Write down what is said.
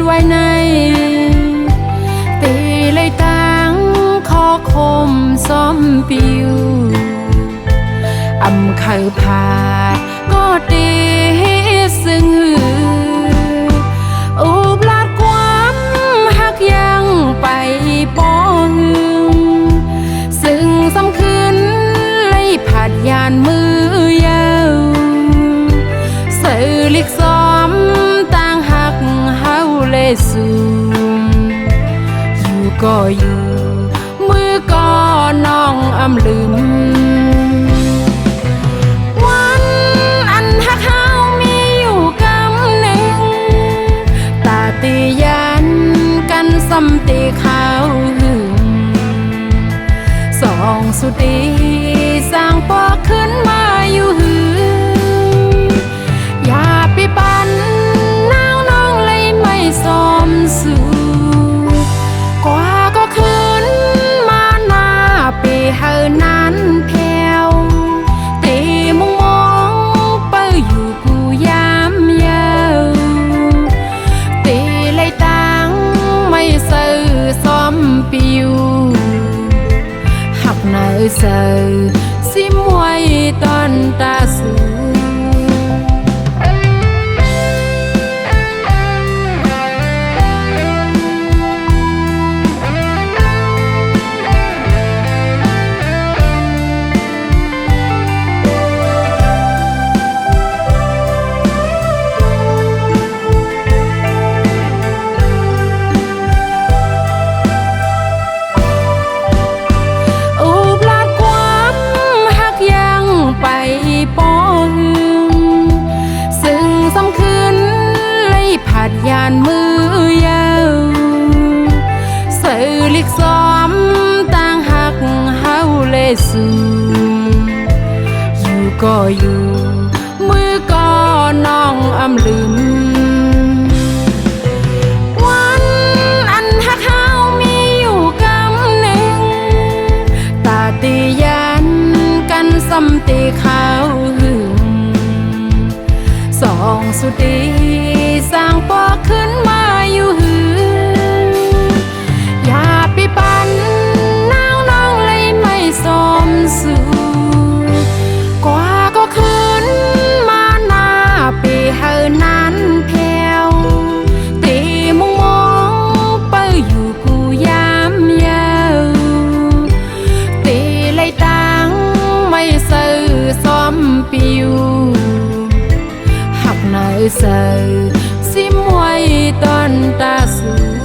ไว้ในตีเลยตั้งคอคมซ้อมปิวอำเขาผาดก็ตีซึ่งหืออุบลาดความหักยังไปป้องซึ่งสำคืนเลยผัดยานมือยาวสื่อลิกซ้อมต่างหักเฮาเลยสูอยู่ก็อยู่มือก็น้องอำลืมวันอันหักเฮามีอยู่กำหนึ่งตาตียันกันซ้ำตีเขาหึงสองสุดีสร้างปอขึ้นมาอยู่หืออย่าไปปั่นน้องเลยไม่สมสู่กว่าก็คืนมาหน้าปีเฮานั้นแผ่วตีมองเป้าอยู่กูยามยาวตีเลยตั้งไม่ซื้อซ้อมปิวหักในเสือซิมไว้ตอนตาสูไปป้องซึ่งสำคืนเลยผัดยานมือยาวสื่อลิกซ้อมต่างหักเฮาเลยสูอยู่ก็อยู่มือก็น้องอำลืมวันอันหักเฮามีอยู่กำหนึ่งตาตียันกันซ้ำตีเขาหึงสองสุดีสร้างปอขึ้นมาอยู่หืออย่าไปปั่นน้องเลยไม่สมสู่กว่าก็คืนมาหน้าปีเฮานั้นแผ่วตีมองเป้าอยู่กูยามยาวตีเลยตั้งไม่ซื้อซ้อมปิวหักในเสือซิมไว้ตอนตาสู